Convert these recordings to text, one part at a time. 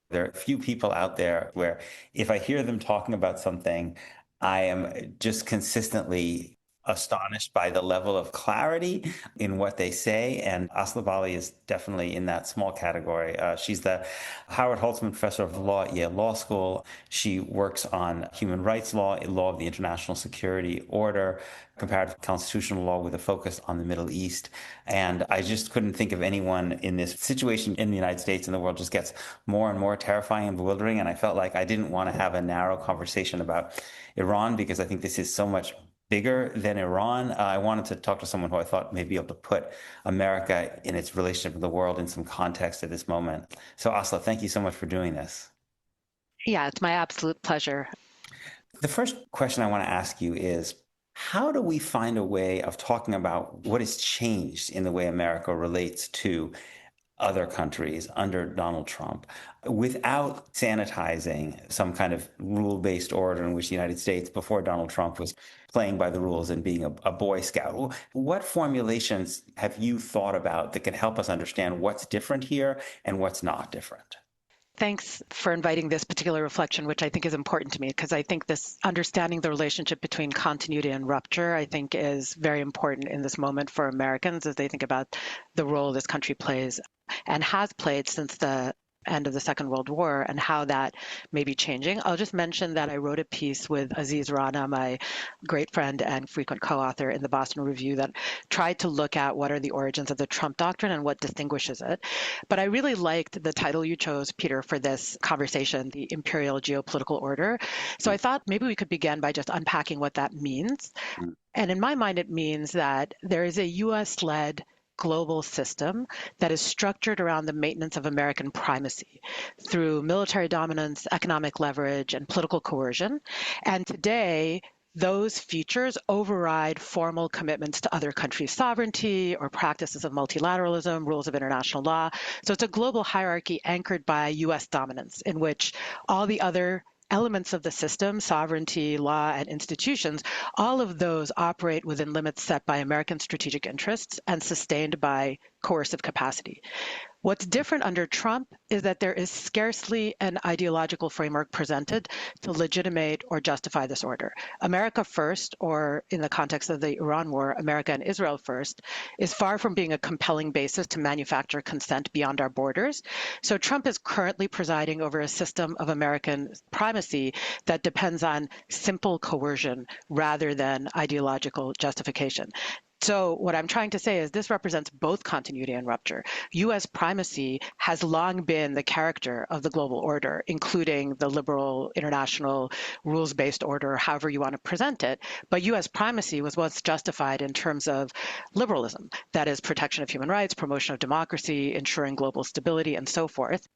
There are a few people out there where if I hear them talking about something, I am just consistently astonished by the level of clarity in what they say. And Asla Bali is definitely in that small category. She's the Howard Holtzman Professor of Law at Yale Law School. She works on human rights law, law of the international security order, comparative constitutional law with a focus on the Middle East. And I just couldn't think of anyone in this situation in the United States, and the world just gets more and more terrifying and bewildering. And I felt like I didn't want to have a narrow conversation about Iran because I think this is so much bigger than Iran. I wanted to talk to someone who I thought may be able to put America in its relationship with the world in some context at this moment. So, Asla, thank you so much for doing this. Yeah, it's my absolute pleasure. The first question I want to ask you is, how do we find a way of talking about what has changed in the way America relates to other countries under Donald Trump without sanitizing some kind of rule-based order in which the United States, before Donald Trump, was playing by the rules and being a Boy Scout? What formulations have you thought about that can help us understand what's different here and what's not different? Thanks for inviting this particular reflection, which I think is important to me, because I think this understanding the relationship between continuity and rupture, I think is very important in this moment for Americans as they think about the role this country plays and has played since the end of the Second World War and how that may be changing. I'll just mention that I wrote a piece with Aziz Rana, my great friend and frequent co-author in the Boston Review, that tried to look at what are the origins of the Trump doctrine and what distinguishes it. But I really liked the title you chose, Peter, for this conversation, the imperial geopolitical order. So I thought maybe we could begin by just unpacking what that means. And in my mind, it means that there is a US-led global system that is structured around the maintenance of American primacy through military dominance, economic leverage, and political coercion. And today, those features override formal commitments to other countries' sovereignty or practices of multilateralism, rules of international law. So it's a global hierarchy anchored by US dominance, in which all the other elements of the system, sovereignty, law, and institutions, all of those operate within limits set by American strategic interests and sustained by coercive capacity. What's different under Trump is that there is scarcely an ideological framework presented to legitimate or justify this order. America first, or in the context of the Iran war, America and Israel first, is far from being a compelling basis to manufacture consent beyond our borders. So Trump is currently presiding over a system of American primacy that depends on simple coercion rather than ideological justification. So what I'm trying to say is this represents both continuity and rupture. U.S. primacy has long been the character of the global order, including the liberal international rules-based order, however you want to present it. But U.S. primacy was once justified in terms of liberalism, that is, protection of human rights, promotion of democracy, ensuring global stability, and so forth.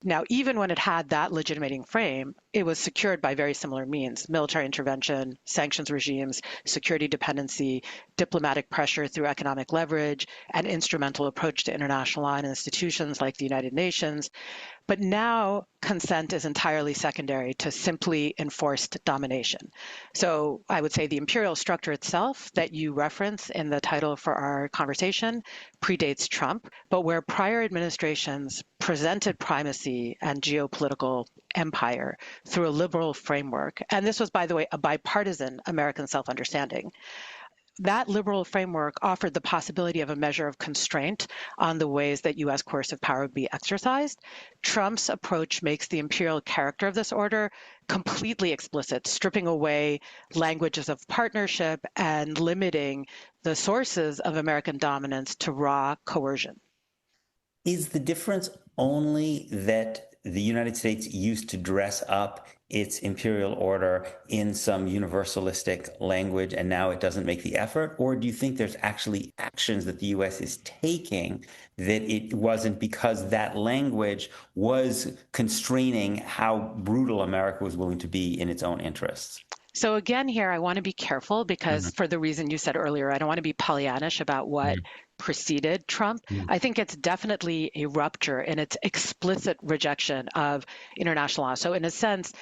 Now, even when it had that legitimating frame, it was secured by very similar means: military intervention, sanctions regimes, security dependency, diplomatic pressure through economic leverage, an instrumental approach to international law and institutions like the United Nations. But now consent is entirely secondary to simply enforced domination. So I would say the imperial structure itself that you reference in the title for our conversation predates Trump, but where prior administrations presented primacy and geopolitical empire through a liberal framework, and this was, by the way, a bipartisan American self-understanding, that liberal framework offered the possibility of a measure of constraint on the ways that U.S. coercive power would be exercised. Trump's approach makes the imperial character of this order completely explicit, stripping away languages of partnership and limiting the sources of American dominance to raw coercion. Is the difference only that the United States used to dress up its imperial order in some universalistic language and now it doesn't make the effort? Or do you think there's actually actions that the US is taking that it wasn't because that language was constraining how brutal America was willing to be in its own interests? So again, here I want to be careful because for the reason you said earlier, I don't want to be Pollyannish about what preceded Trump. Mhm. I think it's definitely a rupture in its explicit rejection of international law. So in a sense,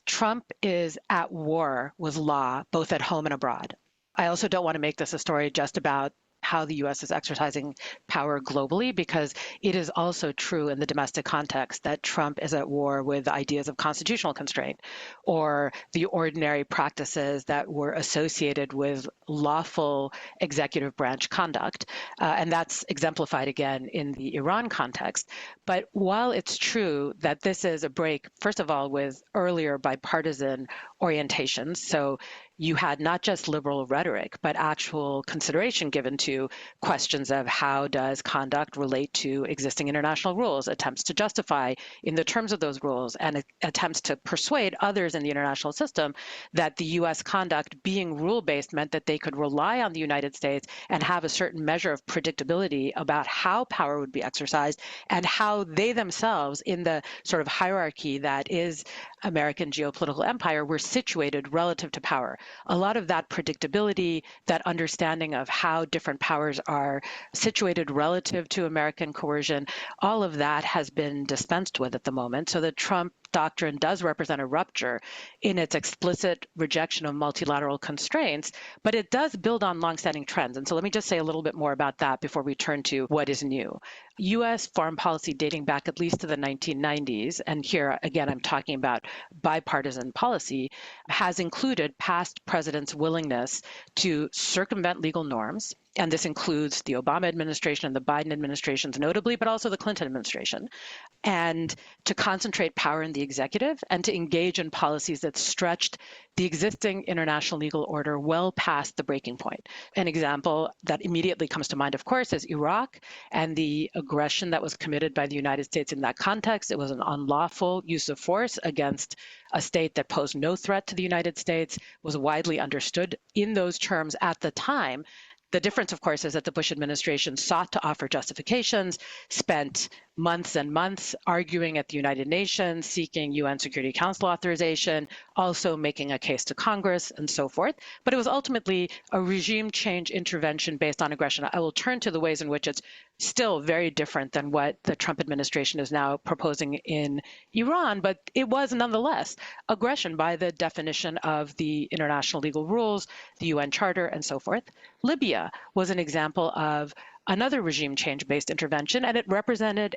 Trump is at war with law, both at home and abroad. I also don't want to make this a story just about how the U.S. is exercising power globally, because it is also true in the domestic context that Trump is at war with ideas of constitutional constraint or the ordinary practices that were associated with lawful executive branch conduct. And that's exemplified again in the Iran context. But while it's true that this is a break, first of all, with earlier bipartisan orientations, so you had not just liberal rhetoric, but actual consideration given to questions of how does conduct relate to existing international rules, attempts to justify in the terms of those rules, and attempts to persuade others in the international system that the U.S. conduct being rule-based meant that they could rely on the United States and have a certain measure of predictability about how power would be exercised and how they themselves, in the sort of hierarchy that is American geopolitical empire, were situated relative to power. A lot of that predictability, that understanding of how different powers are situated relative to American coercion, all of that has been dispensed with at the moment. So the Trump doctrine does represent a rupture in its explicit rejection of multilateral constraints, but it does build on longstanding trends. And so let me just say a little bit more about that before we turn to what is new. U.S. foreign policy dating back at least to the 1990s, and here again I'm talking about bipartisan policy, has included past presidents' willingness to circumvent legal norms. And this includes the Obama administration and the Biden administrations notably, but also the Clinton administration, and to concentrate power in the executive and to engage in policies that stretched the existing international legal order well past the breaking point. An example that immediately comes to mind, of course, is Iraq and the aggression that was committed by the United States in that context. It was an unlawful use of force against a state that posed no threat to the United States, was widely understood in those terms at the time. The difference, of course, is that the Bush administration sought to offer justifications, spent months and months arguing at the United Nations, seeking UN Security Council authorization, also making a case to Congress and so forth. But it was ultimately a regime change intervention based on aggression. I will turn to the ways in which it's still very different than what the Trump administration is now proposing in Iran, but it was nonetheless aggression by the definition of the international legal rules, the UN Charter, and so forth. Libya was an example of another regime change-based intervention, and it represented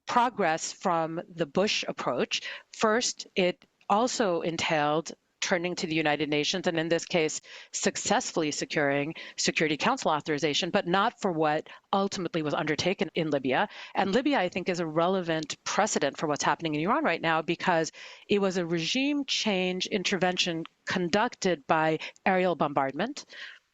progress from the Bush approach. First, it also entailed turning to the United Nations, and in this case, successfully securing Security Council authorization, but not for what ultimately was undertaken in Libya. And Libya, I think, is a relevant precedent for what's happening in Iran right now, because it was a regime change intervention conducted by aerial bombardment,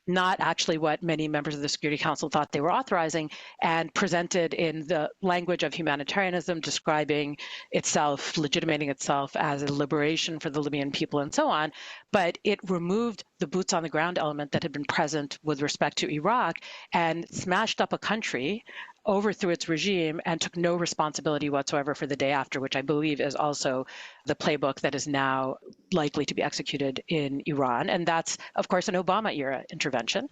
not actually what many members of the Security Council thought they were authorizing, and presented in the language of humanitarianism, describing itself, legitimating itself as a liberation for the Libyan people and so on. But it removed the boots on the ground element that had been present with respect to Iraq and smashed up a country, overthrew its regime, and took no responsibility whatsoever for the day after, which I believe is also the playbook that is now likely to be executed in Iran. And that's, of course, an Obama-era intervention.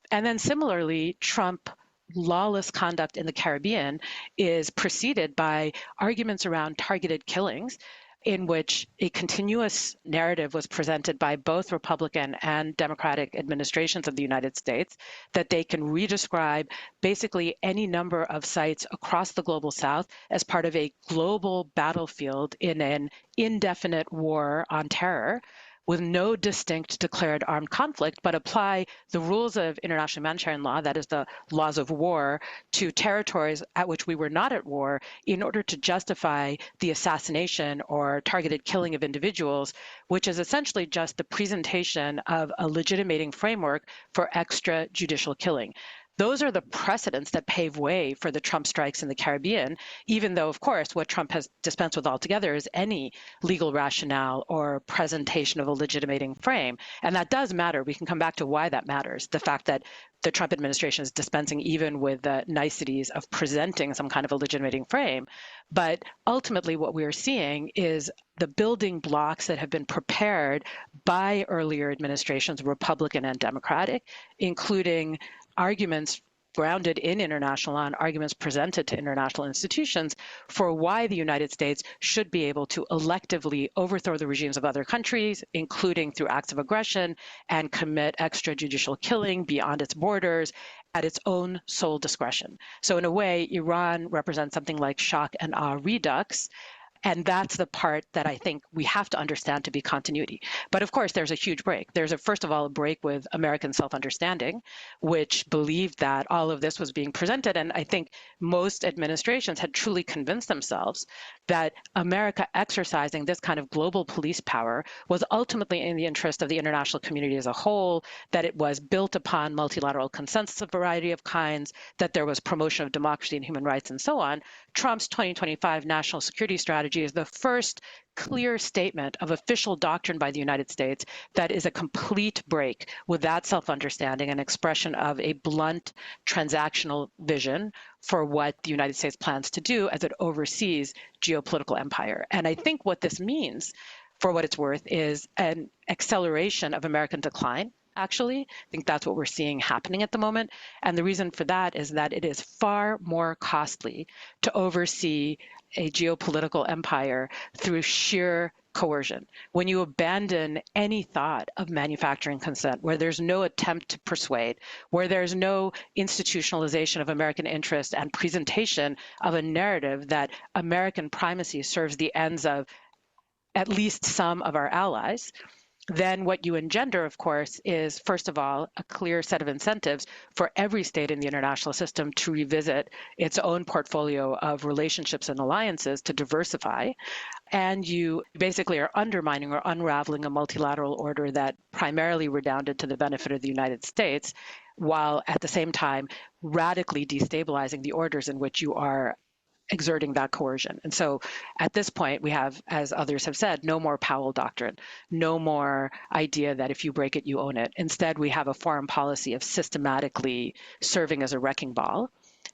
And then similarly, Trump lawless conduct in the Caribbean is preceded by arguments around targeted killings, in which a continuous narrative was presented by both Republican and Democratic administrations of the United States that they can redescribe basically any number of sites across the global South as part of a global battlefield in an indefinite war on terror, with no distinct declared armed conflict, but apply the rules of international humanitarian law, that is the laws of war, to territories at which we were not at war in order to justify the assassination or targeted killing of individuals, which is essentially just the presentation of a legitimating framework for extrajudicial killing. Those are the precedents that pave way for the Trump strikes in the Caribbean, even though, of course, what Trump has dispensed with altogether is any legal rationale or presentation of a legitimating frame. And that does matter. We can come back to why that matters. The fact that the Trump administration is dispensing even with the niceties of presenting some kind of a legitimating frame. But ultimately, what we are seeing is the building blocks that have been prepared by earlier administrations, Republican and Democratic, including arguments grounded in international law and arguments presented to international institutions for why the United States should be able to electively overthrow the regimes of other countries, including through acts of aggression, and commit extrajudicial killing beyond its borders, at its own sole discretion. So in a way, Iran represents something like shock and awe redux. And that's the part that I think we have to understand to be continuity. But of course, there's a huge break. There's first of all, a break with American self-understanding, which believed that all of this was being presented. And I think most administrations had truly convinced themselves that America exercising this kind of global police power was ultimately in the interest of the international community as a whole, that it was built upon multilateral consensus of a variety of kinds, that there was promotion of democracy and human rights and so on. Trump's 2025 national security strategy is the first clear statement of official doctrine by the United States that is a complete break with that self-understanding and expression of a blunt transactional vision for what the United States plans to do as it oversees geopolitical empire. And I think what this means, for what it's worth, is an acceleration of American decline. Actually, I think that's what we're seeing happening at the moment. And the reason for that is that it is far more costly to oversee a geopolitical empire through sheer coercion. When you abandon any thought of manufacturing consent, where there's no attempt to persuade, where there's no institutionalization of American interest and presentation of a narrative that American primacy serves the ends of at least some of our allies, then what you engender, of course, is, first of all, a clear set of incentives for every state in the international system to revisit its own portfolio of relationships and alliances to diversify. And you basically are undermining or unraveling a multilateral order that primarily redounded to the benefit of the United States, while at the same time radically destabilizing the orders in which you are exerting that coercion. And so at this point, we have, as others have said, no more Powell doctrine, no more idea that if you break it, you own it. Instead, we have a foreign policy of systematically serving as a wrecking ball.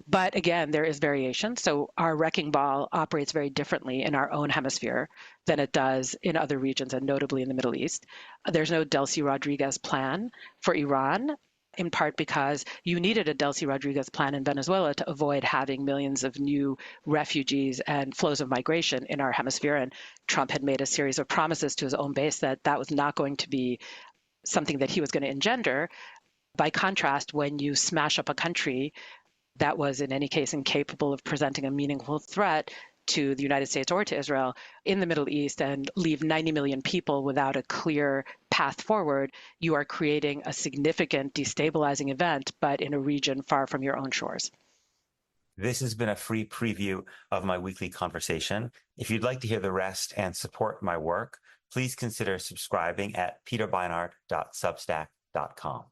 But again, there is variation. So our wrecking ball operates very differently in our own hemisphere than it does in other regions, and notably in the Middle East. There's no Delcy Rodriguez plan for Iran, in part because you needed a Delcy Rodriguez plan in Venezuela to avoid having millions of new refugees and flows of migration in our hemisphere. And Trump had made a series of promises to his own base that that was not going to be something that he was going to engender. By contrast, when you smash up a country that was in any case incapable of presenting a meaningful threat to the United States or to Israel in the Middle East and leave 90 million people without a clear path forward, you are creating a significant destabilizing event, but in a region far from your own shores. This has been a free preview of my weekly conversation. If you'd like to hear the rest and support my work, please consider subscribing at peterbeinart.substack.com.